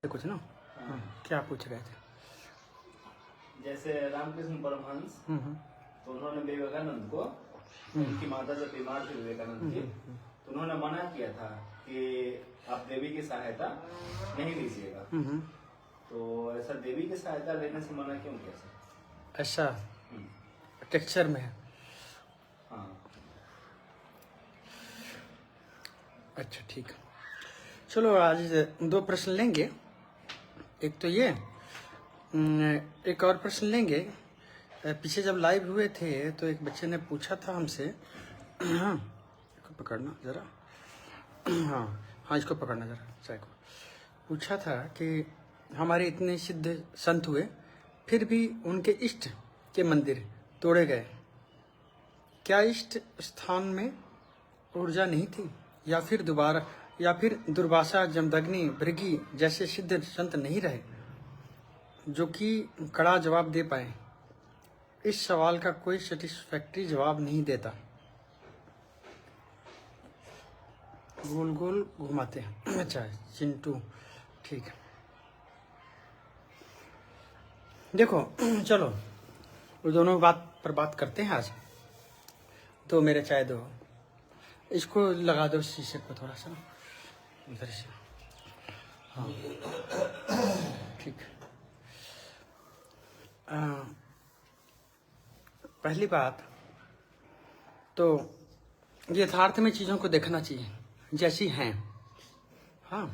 कुछ ना। हाँ, क्या पूछ रहे थे? जैसे रामकृष्ण परमहंस, तो उन्होंने विवेकानंद को, उनकी माता जब बीमार थी विवेकानंद की, तो उन्होंने मना किया था कि आप देवी की सहायता नहीं लीजिएगा। तो ऐसा देवी की सहायता लेने से मना क्यों किया सर? ऐसा टेक्सचर में है। हाँ। अच्छा ठीक है, चलो आज 2 प्रश्न लेंगे। एक तो ये, एक और प्रश्न लेंगे। पीछे जब लाइव हुए थे तो एक बच्चे ने पूछा था हमसे, हाँ इसको पकड़ना ज़रा, हाँ हाँ इसको पकड़ना ज़रा, चाय को। पूछा था कि हमारे इतने सिद्ध संत हुए फिर भी उनके इष्ट के मंदिर तोड़े गए, क्या इष्ट स्थान में ऊर्जा नहीं थी, या फिर दुर्वासा, जमदग्नि, भृगि जैसे सिद्ध संत नहीं रहे जो कि कड़ा जवाब दे पाए? इस सवाल का कोई सेटिस्फैक्ट्री जवाब नहीं देता। गोल गोल घुमाते हैं। अच्छा चिंटू, ठीक है। देखो चलो उन दोनों बात पर बात करते हैं आज। तो मेरे चाय दो, इसको लगा दो शीशे को थोड़ा सा उधर से। हाँ ठीक। पहली बात तो यथार्थ में चीज़ों को देखना चाहिए जैसी हैं। हाँ,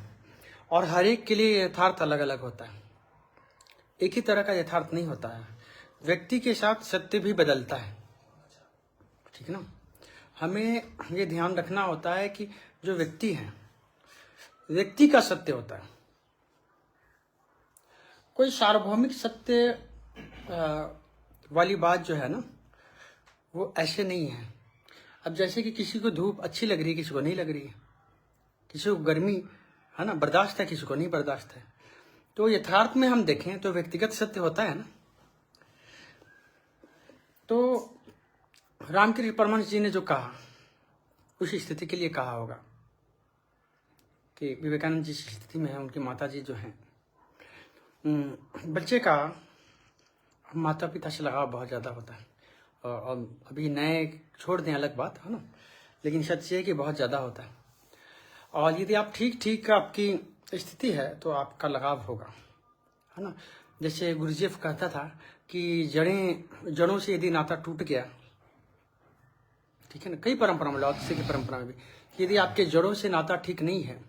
और हर एक के लिए यथार्थ अलग अलग होता है, एक ही तरह का यथार्थ नहीं होता है। व्यक्ति के साथ सत्य भी बदलता है, ठीक ना। हमें ये ध्यान रखना होता है कि जो व्यक्ति है, व्यक्ति का सत्य होता है, कोई सार्वभौमिक सत्य वाली बात जो है ना, वो ऐसे नहीं है। अब जैसे कि किसी को धूप अच्छी लग रही है, किसी को नहीं लग रही है, किसी को गर्मी है ना बर्दाश्त है, किसी को नहीं बर्दाश्त है। तो यथार्थ में हम देखें तो व्यक्तिगत सत्य होता है ना। तो रामकृष्ण परमहंस जी ने जो कहा उस स्थिति के लिए कहा होगा कि विवेकानंद जिस स्थिति में है, उनकी माता जी जो हैं, बच्चे का माता पिता से लगाव बहुत ज़्यादा होता है। और अभी नए छोड़ दें अलग बात है ना, लेकिन सच ये कि बहुत ज़्यादा होता है। और यदि आप ठीक आपकी स्थिति है तो आपका लगाव होगा, है ना। जैसे गुरुजीएफ कहता था कि जड़ों से यदि नाता टूट गया, ठीक है ना, कई परंपरा में, लौत्से की परंपरा में भी, यदि आपके जड़ों से नाता ठीक नहीं है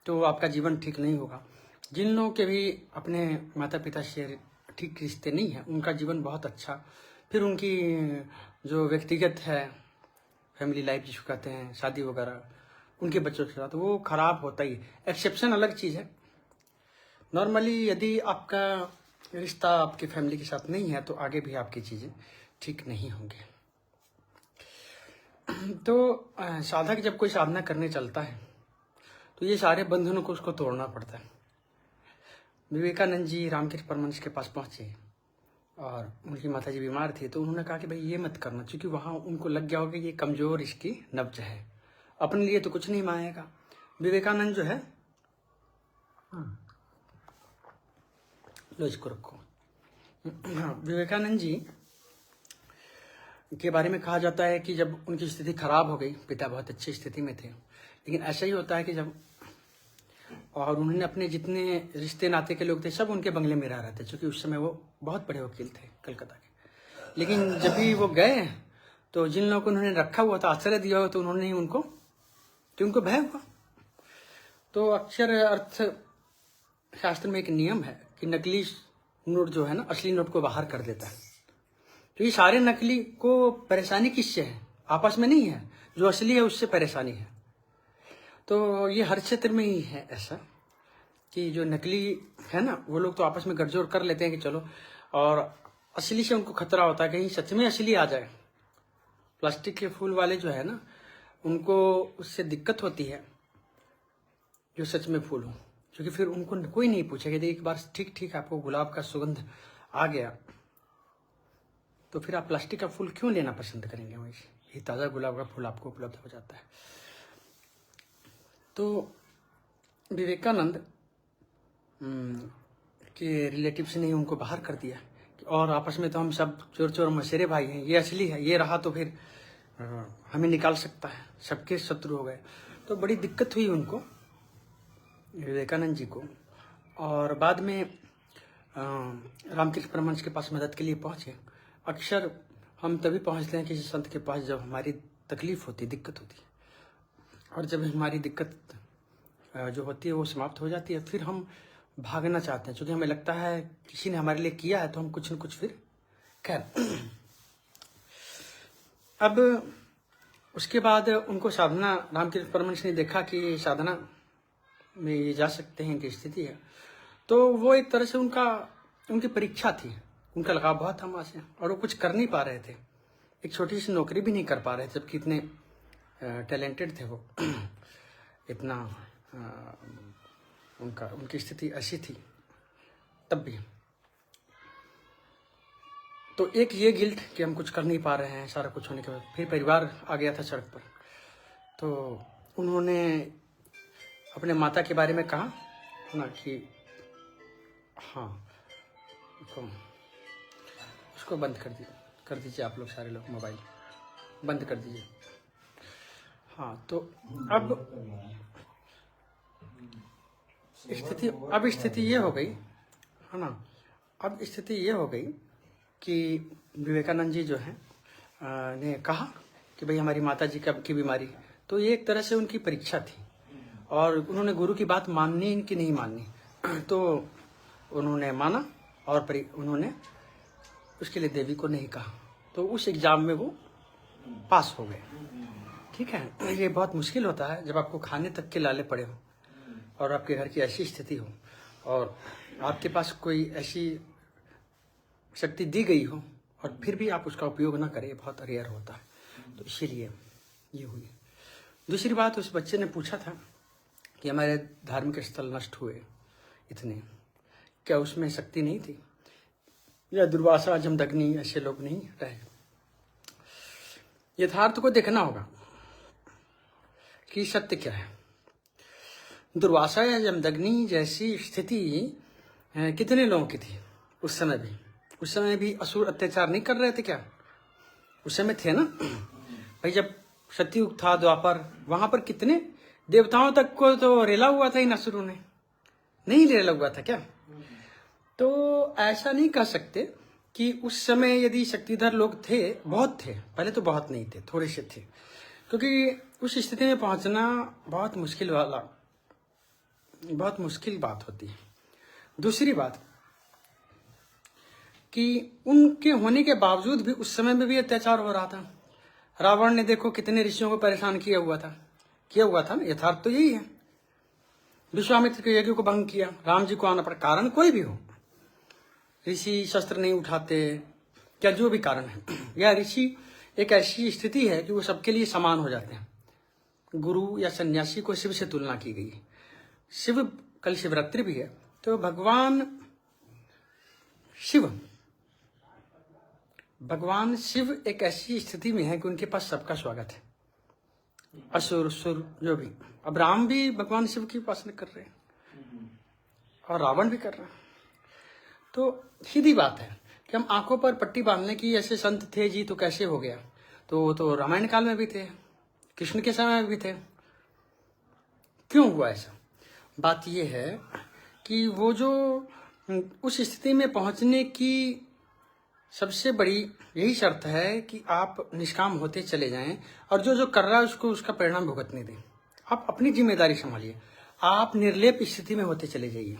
तो आपका जीवन ठीक नहीं होगा। जिन लोगों के भी अपने माता पिता से ठीक रिश्ते नहीं है, उनका जीवन बहुत अच्छा, फिर उनकी जो व्यक्तिगत है फैमिली लाइफ जिसको कहते हैं, शादी वगैरह उनके बच्चों के साथ, वो खराब होता ही। एक्सेप्शन अलग चीज़ है। नॉर्मली यदि आपका रिश्ता आपकी फैमिली के साथ नहीं है तो आगे भी आपकी चीज़ें ठीक नहीं होंगी। तो साधक जब कोई साधना करने चलता है तो ये सारे बंधनों को उसको तोड़ना पड़ता है। विवेकानंद जी रामकृष्ण परमहंस के पास पहुंचे और उनकी माता जी बीमार थी, तो उन्होंने कहा कि भाई ये मत करना, क्योंकि वहाँ उनको लग गया होगा ये कमज़ोर इसकी नब्ज है, अपने लिए तो कुछ नहीं मांगेगा। विवेकानंद जो है, लो इसको रखो। विवेकानंद जी के बारे में कहा जाता है कि जब उनकी स्थिति खराब हो गई, पिता बहुत अच्छी स्थिति में थे, लेकिन ऐसा ही होता है कि जब, और उन्होंने अपने जितने रिश्ते नाते के लोग थे सब उनके बंगले में रह रहे थे, क्योंकि उस समय वो बहुत बड़े वकील थे कलकत्ता के। लेकिन जब भी वो गए तो जिन लोगों को उन्होंने रखा हुआ था, आश्रय दिया हुआ, तो उन्होंने उनको भय हुआ। तो अक्षर अर्थ शास्त्र में एक नियम है कि नकली नोट जो है ना असली नोट को बाहर कर देता है। तो ये सारे नकली को परेशानी किससे है? आपस में नहीं है, जो असली है उससे परेशानी है। तो ये हर क्षेत्र में ही है ऐसा कि जो नकली है ना, वो लोग तो आपस में गठजोड़ कर लेते हैं कि चलो, और असली से उनको खतरा होता है कहीं सच में असली आ जाए। प्लास्टिक के फूल वाले जो है ना, उनको उससे दिक्कत होती है जो सच में फूल हो, क्योंकि फिर उनको कोई नहीं पूछेगा। यदि एक बार ठीक आपको गुलाब का सुगंध आ गया तो फिर आप प्लास्टिक का फूल क्यों लेना पसंद करेंगे? वैसे ये ताज़ा गुलाब का फूल आपको उपलब्ध हो जाता है। तो विवेकानंद के रिलेटिव्स ने उनको बाहर कर दिया, और आपस में तो हम सब चोर चोर मशेरे भाई हैं, ये असली है, ये रहा तो फिर हमें निकाल सकता है, सबके शत्रु हो गए। तो बड़ी दिक्कत हुई उनको, विवेकानंद जी को। और बाद में रामकृष्ण परमहंस के पास मदद के लिए पहुंचे। अक्सर हम तभी पहुंचते हैं किसी संत के पास जब हमारी तकलीफ होती, दिक्कत होती है, और जब हमारी दिक्कत जो होती है वो समाप्त हो जाती है, फिर हम भागना चाहते हैं, क्योंकि हमें लगता है किसी ने हमारे लिए किया है तो हम कुछ न कुछ फिर खैर। अब उसके बाद उनको साधना, रामकृष्ण परमहंस ने देखा कि साधना में ये जा सकते हैं, इनकी स्थिति है, तो वो एक तरह से उनकी परीक्षा थी, उनका लगाव बहुत था वहाँ से, और वो कुछ कर नहीं पा रहे थे, एक छोटी सी नौकरी भी नहीं कर पा रहे थे, जबकि इतने टैलेंटेड थे वो इतना उनकी स्थिति ऐसी थी तब भी। तो एक ये गिल्ट कि हम कुछ कर नहीं पा रहे हैं, सारा कुछ होने के बाद फिर परिवार आ गया था सड़क पर। तो उन्होंने अपने माता के बारे में कहा ना कि हाँ, उसको बंद कर दीजिए आप लोग, सारे लोग मोबाइल बंद कर दीजिए। हाँ, तो अब स्थिति ये हो गई है ना, अब स्थिति ये हो गई कि विवेकानंद जी जो है ने कहा कि भाई हमारी माता जी की बीमारी, तो ये एक तरह से उनकी परीक्षा थी, और उन्होंने गुरु की बात माननी कि नहीं माननी। तो उन्होंने माना, और उन्होंने उसके लिए देवी को नहीं कहा, तो उस एग्जाम में वो पास हो गए। ठीक है, ये बहुत मुश्किल होता है जब आपको खाने तक के लाले पड़े हो, और आपके घर की ऐसी स्थिति हो, और आपके पास कोई ऐसी शक्ति दी गई हो, और फिर भी आप उसका उपयोग ना करें, बहुत रेयर होता है। तो इसीलिए ये हुई। दूसरी बात, उस बच्चे ने पूछा था कि हमारे धार्मिक स्थल नष्ट हुए इतने, क्या उसमें शक्ति नहीं थी, या दुर्वासा जमदग्नि ऐसे लोग नहीं रहे? यथार्थ को देखना होगा कि सत्य क्या है। दुर्वासा या जमदग्नि जैसी स्थिति कितने लोगों की थी उस समय भी? उस समय भी असुर अत्याचार नहीं कर रहे थे क्या? उस समय थे ना भाई, जब सतयुग था, द्वापर, वहां पर कितने देवताओं तक को तो रेला हुआ था इन असुरों ने, नहीं रेला हुआ था क्या? तो ऐसा नहीं कह सकते कि उस समय यदि शक्तिधर लोग थे, बहुत थे, पहले तो बहुत नहीं थे, थोड़े से थे, क्योंकि उस स्थिति में पहुंचना बहुत मुश्किल बात होती है। दूसरी बात कि उनके होने के बावजूद भी उस समय में भी अत्याचार हो रहा था। रावण ने देखो कितने ऋषियों को परेशान किया हुआ था ना, यथार्थ तो यही है। विश्वामित्र के यज्ञ को भंग किया, राम जी को आना पड़ा, कारण कोई भी हो, ऋषि शस्त्र नहीं उठाते, क्या जो भी कारण है, या ऋषि एक ऐसी स्थिति है कि वो सबके लिए समान हो जाते हैं। गुरु या सन्यासी को शिव से तुलना की गई है। शिव, कल शिवरात्रि भी है, तो भगवान शिव एक ऐसी स्थिति में है कि उनके पास सबका स्वागत है, असुर सुर जो भी। अब राम भी भगवान शिव की उपासना कर रहे हैं, और रावण भी कर रहा है। तो सीधी बात है कि हम आंखों पर पट्टी बांधने की ऐसे संत थे जी तो कैसे हो गया? तो रामायण काल में भी थे, कृष्ण के समय में भी थे, क्यों हुआ ऐसा? बात यह है कि वो जो उस स्थिति में पहुंचने की सबसे बड़ी यही शर्त है कि आप निष्काम होते चले जाएं, और जो कर रहा है उसको उसका परिणाम भुगतने दें। आप अपनी जिम्मेदारी संभालिए, आप निर्लेप स्थिति में होते चले जाइए।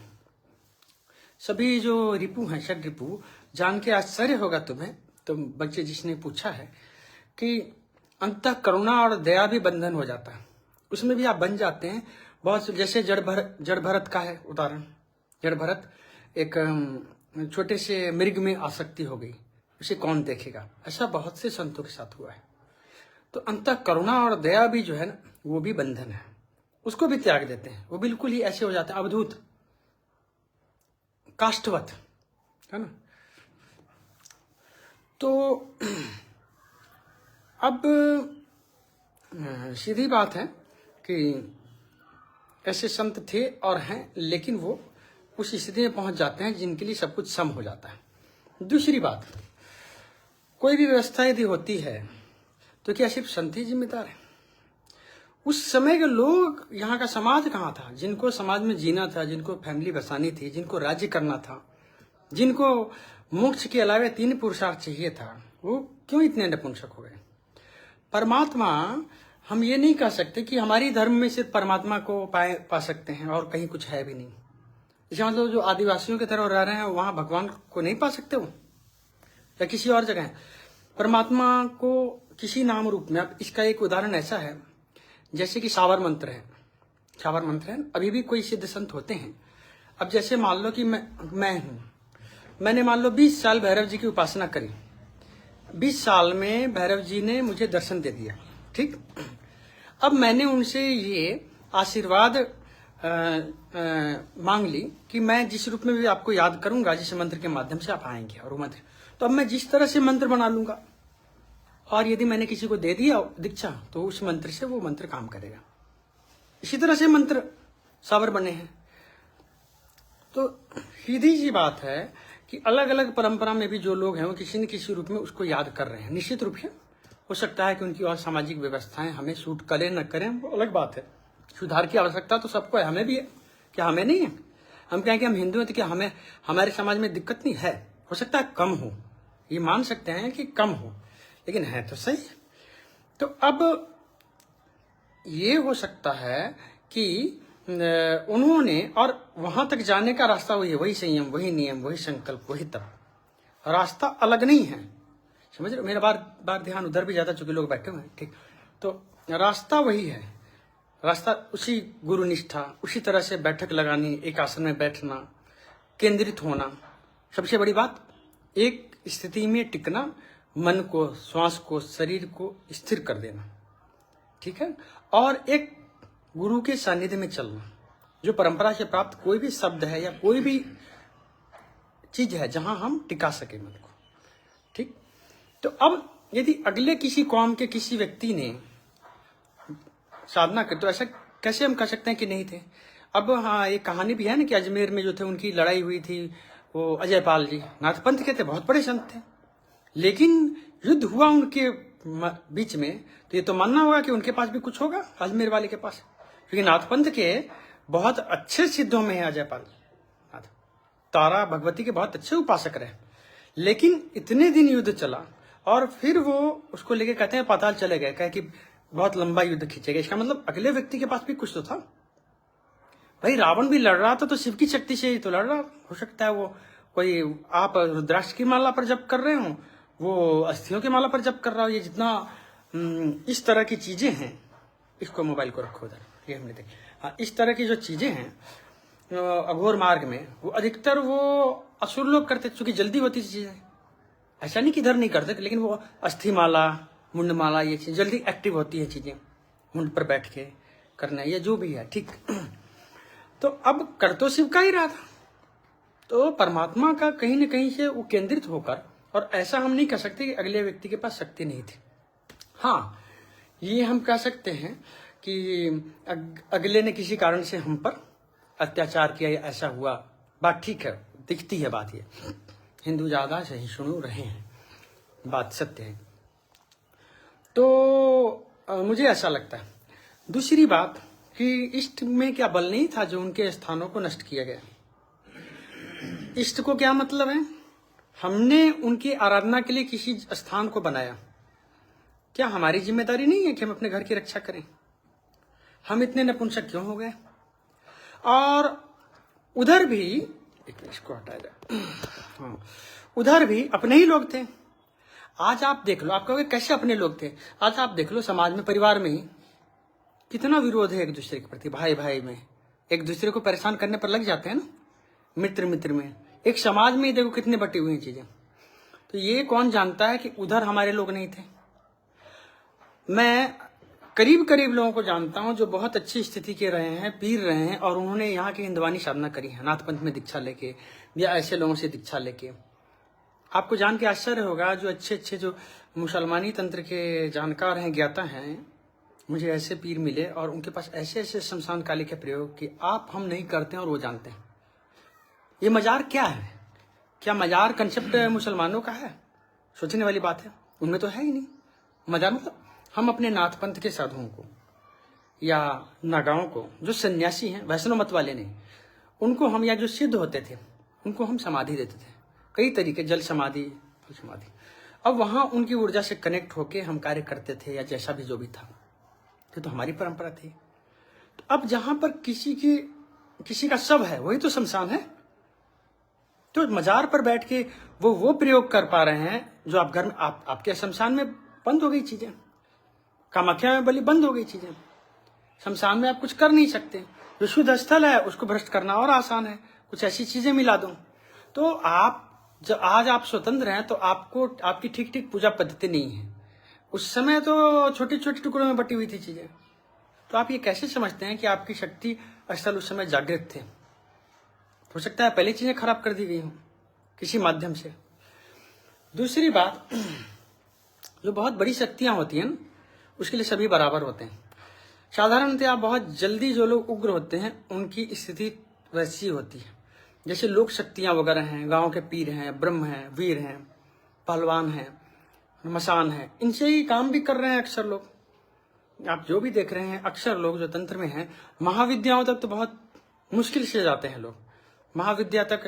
सभी जो रिपु हैं, षड रिपु, जान के आश्चर्य होगा तुम्हें, तुम बच्चे जिसने पूछा है, कि अंतः करुणा और दया भी बंधन हो जाता है, उसमें भी आप बन जाते हैं। बहुत जैसे जड़ भरत का है उदाहरण। जड़ भरत एक छोटे से मृग में आसक्ति हो गई, उसे कौन देखेगा? ऐसा बहुत से संतों के साथ हुआ है। तो अंतः करुणा और दया भी जो है ना, वो भी बंधन है, उसको भी त्याग देते हैं, वो बिल्कुल ही ऐसे हो जाते हैं अवधूत, काष्ठवत, है ना। तो अब सीधी बात है कि ऐसे संत थे और हैं, लेकिन वो उस स्थिति में पहुंच जाते हैं जिनके लिए सब कुछ सम हो जाता है। दूसरी बात, कोई भी व्यवस्था यदि होती है तो क्या सिर्फ संत ही जिम्मेदार है? उस समय के लोग, यहाँ का समाज कहाँ था? जिनको समाज में जीना था, जिनको फैमिली बसानी थी, जिनको राज्य करना था, जिनको मोक्ष के अलावा 3 पुरुषार्थ चाहिए था, वो क्यों इतने नपुंसक हो गए? परमात्मा, हम ये नहीं कह सकते कि हमारी धर्म में सिर्फ परमात्मा को पा सकते हैं और कहीं कुछ है भी नहीं। इसका मतलब जो आदिवासियों की तरह रह रहे हैं वहां भगवान को नहीं पा सकते हो, या किसी और जगह परमात्मा को किसी नाम रूप में। अब इसका एक उदाहरण ऐसा है जैसे कि सावर मंत्र है। सावर मंत्र है, अभी भी कोई सिद्ध संत होते हैं। अब जैसे मान लो कि मैं हूं, मैंने मान लो 20 साल भैरव जी की उपासना करी, 20 साल में भैरव जी ने मुझे दर्शन दे दिया, ठीक। अब मैंने उनसे ये आशीर्वाद मांग ली कि मैं जिस रूप में भी आपको याद करूंगा, जिस मंत्र के माध्यम से आप आएंगे, और वो मंत्र, तो अब मैं जिस तरह से मंत्र बना लूंगा, और यदि मैंने किसी को दे दिया दीक्षा तो उस मंत्र से वो मंत्र काम करेगा। इसी तरह से मंत्र सावर बने हैं। तो सीधी सी बात है कि अलग अलग परंपरा में भी जो लोग हैं वो किसी न किसी रूप में उसको याद कर रहे हैं। निश्चित रूप से हो सकता है कि उनकी और सामाजिक व्यवस्थाएं हमें सूट करें न करें, वो अलग बात है। सुधार की आवश्यकता तो सबको है, हमें भी है। क्या हमें नहीं है? हम कहें कि हम हिंदू हैं तो क्या हमें हमारे समाज में दिक्कत नहीं है? हो सकता है कम हो, ये मान सकते हैं कि कम हो, लेकिन है तो सही। तो अब ये हो सकता है कि उन्होंने, और वहां तक जाने का रास्ता वही है, वही संयम, वही नियम, वही संकल्प, वही तप, रास्ता अलग नहीं है। समझ रहे? मेरा बार ध्यान उधर भी जाता, चूंकि लोग बैठे हुए हैं, ठीक। तो रास्ता वही है, रास्ता उसी गुरु निष्ठा, उसी तरह से बैठक लगानी, एक आसन में बैठना, केंद्रित होना। सबसे बड़ी बात, एक स्थिति में टिकना, मन को, श्वास को, शरीर को स्थिर कर देना, ठीक है। और एक गुरु के सानिध्य में चलना। जो परंपरा से प्राप्त कोई भी शब्द है या कोई भी चीज है जहां हम टिका सके मन को, ठीक। तो अब यदि अगले किसी कौम के किसी व्यक्ति ने साधना कर, तो ऐसा कैसे हम कह सकते हैं कि नहीं थे? अब हाँ, एक कहानी भी है ना कि अजमेर में जो थे उनकी लड़ाई हुई थी, वो अजयपाल जी नाथपंथ के थे, बहुत बड़े संत थे, लेकिन युद्ध हुआ उनके बीच में, तो ये तो मानना होगा कि उनके पास भी कुछ होगा, अजमेर वाले के पास, क्योंकि नाथपंथ के बहुत अच्छे सिद्धों में है अजयपाल नाथ, तारा भगवती के बहुत अच्छे उपासक रहे। लेकिन इतने दिन युद्ध चला और फिर वो उसको लेके कहते हैं पाताल चले गए, कहे कि बहुत लंबा युद्ध खींचेगा। इसका मतलब अगले व्यक्ति के पास भी कुछ तो था। भाई रावण भी लड़ रहा था तो शिव की शक्ति से ही तो लड़ रहा। हो सकता है वो कोई, आप रुद्राक्ष की माला पर जप कर रहे हो, वो अस्थियों की माला पर जप कर रहा हो। ये जितना इस तरह की चीजें हैं, इसको मोबाइल को रखो उधर, ये हमने देखी। हाँ, इस तरह की जो चीजें हैं अघोर मार्ग में, वो अधिकतर वो असुर लोग करते, चूंकि जल्दी होती चीजें। ऐसा नहीं कि इधर नहीं करते, लेकिन वो अस्थि माला, मुंड माला, ये चीज जल्दी एक्टिव होती है चीजें, मुंड पर बैठ के करना, ये जो भी है, ठीक। तो अब कर तो शिव का ही रहा था, तो परमात्मा का कहीं न कहीं से वो केंद्रित होकर, और ऐसा हम नहीं कह सकते कि अगले व्यक्ति के पास शक्ति नहीं थी। हाँ, ये हम कह सकते हैं कि अगले ने किसी कारण से हम पर अत्याचार किया या ऐसा हुआ, बात ठीक है, दिखती है बात। ये हिंदू ज्यादा सहिष्णु रहे हैं, बात सत्य है। तो मुझे ऐसा लगता है। दूसरी बात कि इष्ट में क्या बल नहीं था जो उनके स्थानों को नष्ट किया गया। इष्ट को क्या मतलब है? हमने उनकी आराधना के लिए किसी स्थान को बनाया, क्या हमारी जिम्मेदारी नहीं है कि हम अपने घर की रक्षा करें? हम इतने नपुंसक क्यों हो गए? और उधर भी, इसको हटा दे, हाँ, उधर भी अपने ही लोग थे। आज आप देख लो, आप कहोगे कैसे अपने लोग थे? आज आप देख लो, समाज में, परिवार में ही कितना विरोध है एक दूसरे के प्रति, भाई भाई में एक दूसरे को परेशान करने पर लग जाते हैं ना, मित्र मित्र में। एक समाज में ही देखो कितने बटी हुई हैं चीजें। तो ये कौन जानता है कि उधर हमारे लोग नहीं थे? मैं करीब करीब लोगों को जानता हूं जो बहुत अच्छी स्थिति के रहे हैं, पीर रहे हैं, और उन्होंने यहाँ की हिंदवानी साधना करी है, नाथपंथ में दीक्षा लेके या ऐसे लोगों से दीक्षा लेके। आपको जान के आश्चर्य होगा, जो अच्छे अच्छे जो मुसलमानी तंत्र के जानकार हैं, ज्ञाता हैं, मुझे ऐसे पीर मिले और उनके पास ऐसे ऐसे शमशान काली के प्रयोग कि आप हम नहीं करते हैं और वो जानते हैं। ये मजार क्या है? क्या मजार कंसेप्ट मुसलमानों का है? सोचने वाली बात है। उनमें तो है ही नहीं। मजार मतलब हम अपने नाथ पंथ के साधुओं को या नागाओं को, जो सन्यासी हैं, वैष्णव मत वाले नहीं, उनको हम, या जो सिद्ध होते थे, उनको हम समाधि देते थे। कई तरीके, जल समाधि, फल समाधि। अब वहां उनकी ऊर्जा से कनेक्ट होके हम कार्य करते थे, या जैसा भी जो भी था। तो हमारी परंपरा थी। तो अब जहां पर किसी का शव है, वही तो शमशान है। तो मजार पर बैठ के वो प्रयोग कर पा रहे हैं जो आप घर में, आपके शमशान में बंद हो गई चीजें। कामाख्या में बलि बंद हो गई चीजें। शमशान में आप कुछ कर नहीं सकते। जो शुद्ध स्थल है उसको भ्रष्ट करना और आसान है। कुछ ऐसी चीजें मिला दो। तो आप जब आज आप स्वतंत्र हैं, तो आपको आपकी ठीक ठीक पूजा पद्धति नहीं है। उस समय तो छोटे छोटे टुकड़ों में बटी हुई थी चीजें। तो आप ये कैसे समझते हैं कि आपकी शक्ति स्थल उस समय जागृत थे? हो सकता है पहले चीजें खराब कर दी गई हो किसी माध्यम से। दूसरी बात, जो बहुत बड़ी शक्तियां होती हैं ना, उसके लिए सभी बराबर होते हैं। साधारणतया बहुत जल्दी जो लोग उग्र होते हैं उनकी स्थिति वैसी होती है। जैसे लोक शक्तियां वगैरह हैं, गांव के पीर हैं, ब्रह्म हैं, वीर हैं, पहलवान हैं, मसान हैं, इनसे ही काम भी कर रहे हैं अक्सर लोग। आप जो भी देख रहे हैं, अक्सर लोग जो तंत्र में हैं, महाविद्याओं तक तो बहुत मुश्किल से जाते हैं लोग। महाविद्या तक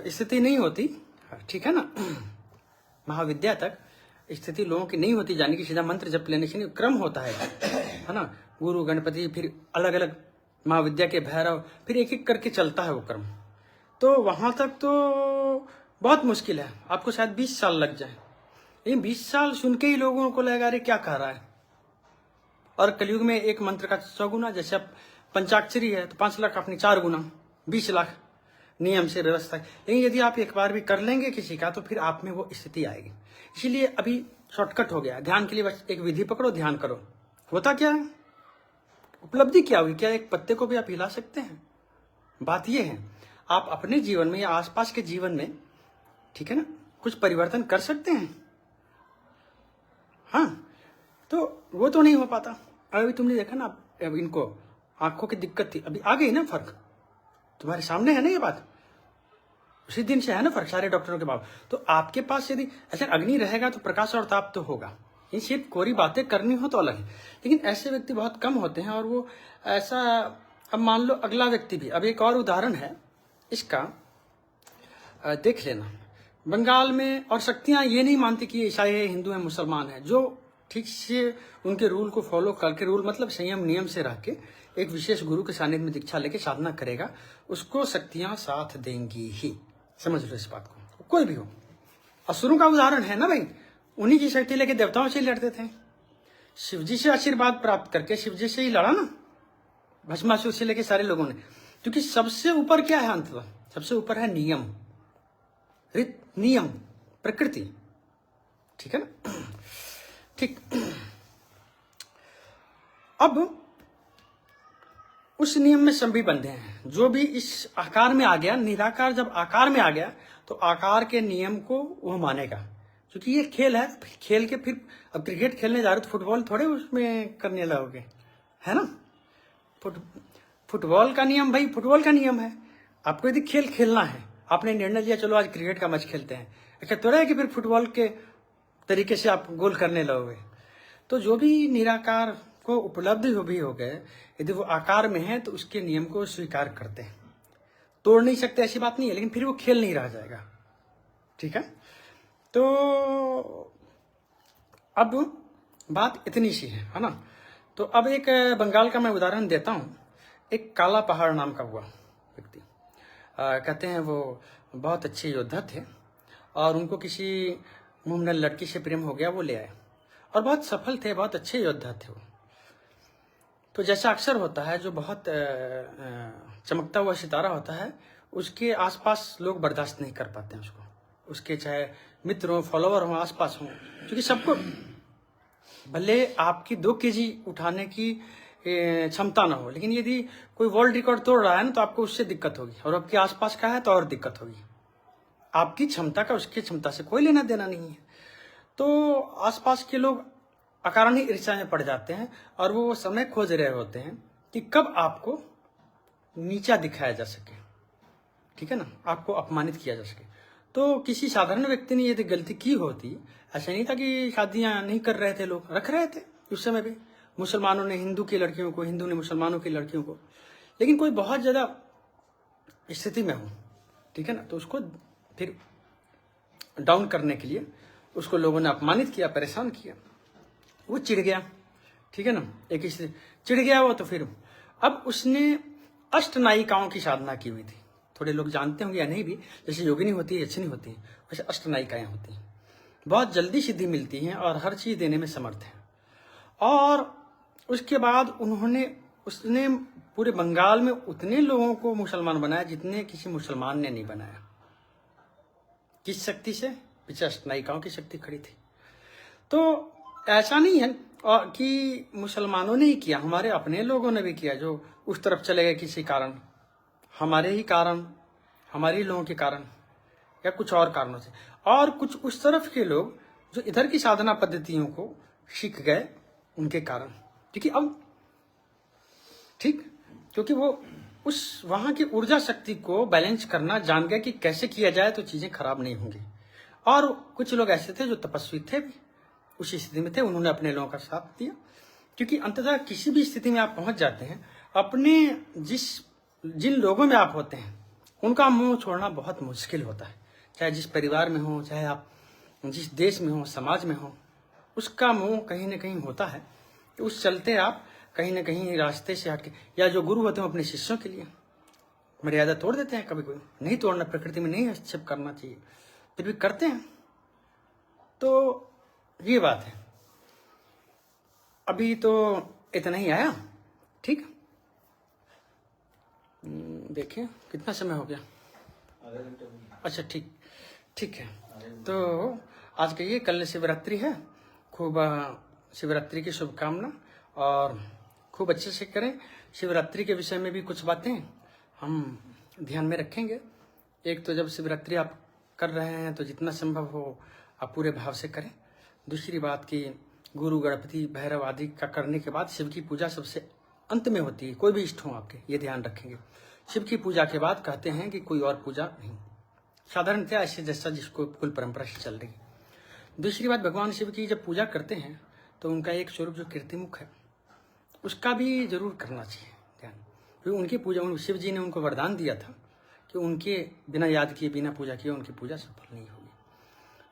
स्थिति नहीं होती, ठीक है ना। महाविद्या तक स्थिति लोगों की नहीं होती जाने की। सीधा मंत्र जप लेने से नहीं, क्रम होता है ना। गुरु, गणपति, फिर अलग अलग महाविद्या के भैरव, फिर एक एक करके चलता है वो क्रम। तो वहां तक तो बहुत मुश्किल है। आपको शायद 20 साल लग जाए। लेकिन 20 साल सुन के ही लोगों को लगेगा अरे क्या कह रहा है। और कलयुग में एक मंत्र का 100 गुना। जैसे अब पंचाक्षरी है तो 5 लाख अपनी 4 गुना, 20 लाख नियम से व्यवस्था। लेकिन यदि आप एक बार भी कर लेंगे किसी का, तो फिर आप में वो स्थिति आएगी। इसीलिए अभी शॉर्टकट हो गया। ध्यान के लिए बस एक विधि पकड़ो, ध्यान करो। होता क्या है, उपलब्धि क्या हुई? क्या एक पत्ते को भी आप हिला सकते हैं? बात ये है, आप अपने जीवन में या आसपास के जीवन में, ठीक है ना, कुछ परिवर्तन कर सकते हैं। हाँ, तो वो तो नहीं हो पाता। अभी तुमने देखा ना, अब इनको आंखों की दिक्कत थी, अभी आ गई ना फर्क। तुम्हारे सामने है ना ये बात, उसी दिन से है ना फर्क सारे डॉक्टरों के बाद। तो आपके पास यदि ऐसा अग्नि रहेगा तो प्रकाश और ताप तो होगा। ये सिर्फ कोरी बातें करनी हो तो अलग है, लेकिन ऐसे व्यक्ति बहुत कम होते हैं। और वो ऐसा, अब मान लो अगला व्यक्ति भी, अब एक और उदाहरण है इसका, देख लेना। बंगाल में और शक्तियां ये नहीं मानती कि ईसाई है, हिंदू है, मुसलमान है। जो ठीक से उनके रूल को फॉलो करके, रूल मतलब संयम नियम से रह के एक विशेष गुरु के सानिध्य में दीक्षा लेके साधना करेगा, उसको शक्तियां साथ देंगी ही। समझ लो इस बात को, कोई भी हो। असुरों का उदाहरण है ना भाई, उन्हीं की शक्ति लेके देवताओं से लड़ते थे। शिवजी से आशीर्वाद प्राप्त करके शिवजी से ही लड़ा ना भस्मासुर से लेके सारे लोगों ने। क्योंकि सबसे ऊपर क्या है अंत, सबसे ऊपर है नियम, रीत, नियम, प्रकृति, ठीक है ना। ठीक, अब उस नियम में सभी बंधे हैं। जो भी इस आकार में आ गया, निराकार जब आकार में आ गया, तो आकार के नियम को वो मानेगा। क्योंकि ये खेल है, खेल के फिर अब क्रिकेट खेलने जा रहे तो फुटबॉल थोड़े उसमें करने लगोगे, है ना। फुटबॉल का नियम भाई फुटबॉल का नियम है। आपको यदि खेल खेलना है, आपने निर्णय लिया चलो आज क्रिकेट का मैच खेलते हैं, ऐसा थोड़ा है कि फिर फुटबॉल के तरीके से आप गोल करने लगोगे। तो जो भी निराकार को उपलब्धि भी हो गए, यदि वो आकार में है तो उसके नियम को स्वीकार करते हैं। तोड़ नहीं सकते ऐसी बात नहीं है, लेकिन फिर वो खेल नहीं रह जाएगा, ठीक है। तो अब बात इतनी सी है ना। तो अब एक बंगाल का मैं उदाहरण देता हूँ। एक काला पहाड़ नाम का हुआ व्यक्ति, कहते हैं वो बहुत अच्छे योद्धा थे और उनको किसी मुमनल लड़की से प्रेम हो गया, वो ले आए और बहुत सफल थे, बहुत अच्छे योद्धा थे वो। तो जैसा अक्सर होता है, जो बहुत चमकता हुआ सितारा होता है, उसके आसपास लोग बर्दाश्त नहीं कर पाते हैं उसको। उसके चाहे मित्र हो, फॉलोवर हो, आसपास हो, क्योंकि सबको भले आपकी 2 केजी उठाने की क्षमता ना हो, लेकिन यदि कोई वर्ल्ड रिकॉर्ड तोड़ रहा है ना, तो आपको उससे दिक्कत होगी। और आपके आसपास का है तो और दिक्कत होगी। आपकी क्षमता का उसकी क्षमता से कोई लेना देना नहीं है। तो आसपास के लोग अकारण ही ईर्ष्या में पड़ जाते हैं और वो समय खोज रहे होते हैं कि कब आपको नीचा दिखाया जा सके। ठीक है ना, आपको अपमानित किया जा सके। तो किसी साधारण व्यक्ति ने यदि गलती की होती, ऐसा नहीं था कि शादियां नहीं कर रहे थे, लोग रख रहे थे उस समय भी, मुसलमानों ने हिंदू की लड़कियों को, हिंदू ने मुसलमानों की लड़कियों को, लेकिन कोई बहुत ज़्यादा स्थिति में हो, ठीक है ना, तो उसको फिर डाउन करने के लिए उसको लोगों ने अपमानित किया, परेशान किया, वो चिढ़ गया, ठीक है ना, एक स्थिति चिढ़ गया वो, तो फिर अब उसने अष्टनायिकाओं की साधना की हुई थी। थोड़े लोग जानते होंगे या नहीं भी, जैसे योगिनी होती है, अच्छी नहीं होती, वैसे अष्टनायिकाएं होती हैं, बहुत जल्दी सिद्धि मिलती हैं और हर चीज़ देने में समर्थ हैं। और उसके बाद उसने पूरे बंगाल में उतने लोगों को मुसलमान बनाया जितने किसी मुसलमान ने नहीं बनाया। किस शक्ति से? पीछे अष्टनायिकाओं की शक्ति खड़ी थी। तो ऐसा नहीं है और कि मुसलमानों ने ही किया, हमारे अपने लोगों ने भी किया, जो उस तरफ चले गए किसी कारण, हमारे ही कारण, हमारे लोगों के कारण या कुछ और कारणों से, और कुछ उस तरफ के लोग जो इधर की साधना पद्धतियों को सीख गए उनके कारण, क्योंकि अब ठीक, क्योंकि वो उस वहां की ऊर्जा शक्ति को बैलेंस करना जान गए कि कैसे किया जाए तो चीजें खराब नहीं होंगी। और कुछ लोग ऐसे थे जो तपस्वी थे भी, उसी स्थिति में थे, उन्होंने अपने लोगों का साथ दिया, क्योंकि अंततः किसी भी स्थिति में आप पहुंच जाते हैं, अपने जिन लोगों में आप होते हैं उनका मुंह छोड़ना बहुत मुश्किल होता है, चाहे जिस परिवार में हो, चाहे आप जिस देश में हो, समाज में हो, उसका मुंह कहीं ना कहीं होता है। उस चलते आप कहीं ना कहीं रास्ते से हटके, या जो गुरु होते हैं अपने शिष्यों के लिए मर्यादा तोड़ देते हैं, कभी कोई नहीं तोड़ना, प्रकृति में नहीं हस्तक्षेप करना चाहिए, फिर भी करते हैं। तो ये बात है। अभी तो इतना ही आया, ठीक, देखिए कितना समय हो गया, अच्छा ठीक है। तो आज कहिए कल शिवरात्रि है, खूब शिवरात्रि की शुभकामना, और खूब अच्छे से करें। शिवरात्रि के विषय में भी कुछ बातें हम ध्यान में रखेंगे। एक तो जब शिवरात्रि आप कर रहे हैं तो जितना संभव हो आप पूरे भाव से करें। दूसरी बात कि गुरु, गणपति, भैरव आदि का करने के बाद शिव की पूजा सबसे अंत में होती है, कोई भी इष्ट हो आपके, ये ध्यान रखेंगे। शिव की पूजा के बाद कहते हैं कि कोई और पूजा नहीं, साधारणतः ऐसे जैसा जिसको कुल परंपरा से चल रही है। दूसरी बात, भगवान शिव की जब पूजा करते हैं तो उनका एक स्वरूप जो कीर्तिमुख है उसका भी जरूर करना चाहिए ध्यान, क्योंकि उनकी पूजा, शिव जी ने उनको वरदान दिया था कि उनके बिना याद किए, बिना पूजा किए उनकी पूजा सफल नहीं होगी।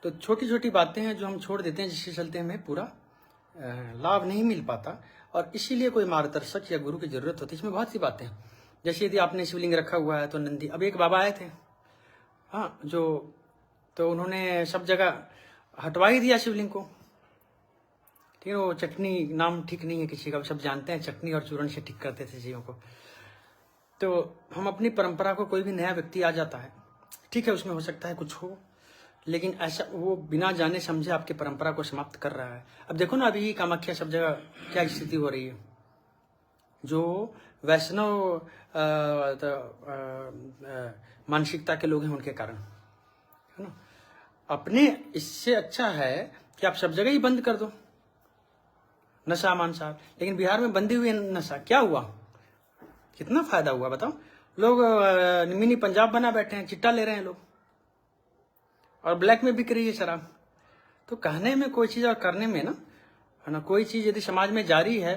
तो छोटी छोटी बातें हैं जो हम छोड़ देते हैं, जिसके चलते हमें पूरा लाभ नहीं मिल पाता, और इसीलिए कोई मार्गदर्शक या गुरु की जरूरत होती है। इसमें बहुत सी बातें हैं, जैसे यदि आपने शिवलिंग रखा हुआ है तो नंदी, अब एक बाबा आए थे, हाँ, तो उन्होंने सब जगह हटवा ही दिया शिवलिंग को, ठीक है। वो चटनी, नाम ठीक नहीं है किसी का, सब जानते हैं, चटनी और चूरन से ठीक करते थे चीज़ों को। तो हम अपनी परंपरा को, कोई भी नया व्यक्ति आ जाता है, ठीक है, उसमें हो सकता है कुछ हो, लेकिन ऐसा वो बिना जाने समझे आपकी परंपरा को समाप्त कर रहा है। अब देखो ना, अभी कामाख्या सब जगह क्या स्थिति हो रही है, जो वैष्णव मानसिकता के लोग हैं उनके कारण, है ना। अपने, इससे अच्छा है कि आप सब जगह ही बंद कर दो नशा मांसाहार, लेकिन बिहार में बंदी हुई नशा, क्या हुआ, कितना फायदा हुआ बताओ। लोग मिनी पंजाब बना बैठे हैं, चिट्टा ले रहे हैं लोग, और ब्लैक में बिक रही है शराब। तो कहने में कोई चीज़ और करने में ना, है ना, कोई चीज़ यदि समाज में जारी है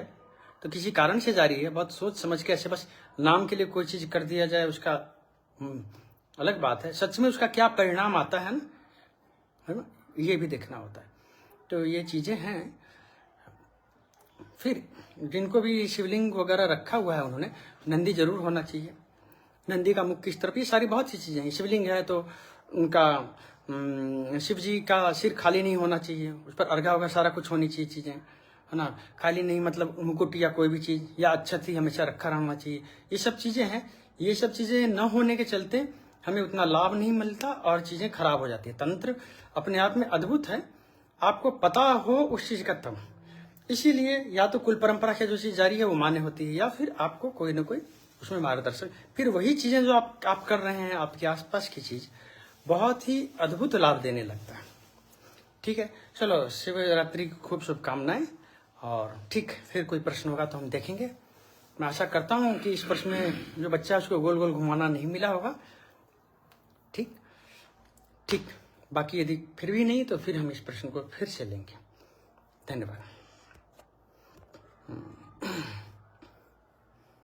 तो किसी कारण से जारी है, बहुत सोच समझ के, ऐसे बस नाम के लिए कोई चीज़ कर दिया जाए, उसका अलग बात है, सच में उसका क्या परिणाम आता है ना, ये भी देखना होता है। तो ये चीज़ें हैं। फिर जिनको भी शिवलिंग वगैरह रखा हुआ है उन्होंने, नंदी जरूर होना चाहिए, नंदी का मुख किस तरफ, ये सारी बहुत सी चीज़ें हैं। शिवलिंग है तो उनका शिव जी का सिर खाली नहीं होना चाहिए, उस पर अर्घा वगैरह सारा कुछ होनी चाहिए चीज़ें, है ना, खाली नहीं, मतलब मुकुट या कोई भी चीज़ या अक्षत ही हमेशा रखा रहना चाहिए। ये सब चीज़ें हैं, ये सब चीज़ें न होने के चलते हमें उतना लाभ नहीं मिलता और चीज़ें खराब हो जाती है। तंत्र अपने आप में अद्भुत है, आपको पता हो उस चीज़ का तब, इसीलिए या तो कुल परंपरा से जो चीज़ जारी है वो मान्य होती है, या फिर आपको कोई ना कोई उसमें मार्गदर्शक, फिर वही चीज़ें जो आप कर रहे हैं, आपके आसपास की चीज़ बहुत ही अद्भुत लाभ देने लगता है। ठीक है, चलो, शिवरात्रि की खूब शुभकामनाएं। और ठीक, फिर कोई प्रश्न होगा तो हम देखेंगे। मैं आशा करता हूँ कि इस प्रश्न में जो बच्चा है उसको गोल गोल घुमाना नहीं मिला होगा, ठीक, बाकी यदि फिर भी नहीं तो फिर हम इस प्रश्न को फिर से लेंगे। धन्यवाद।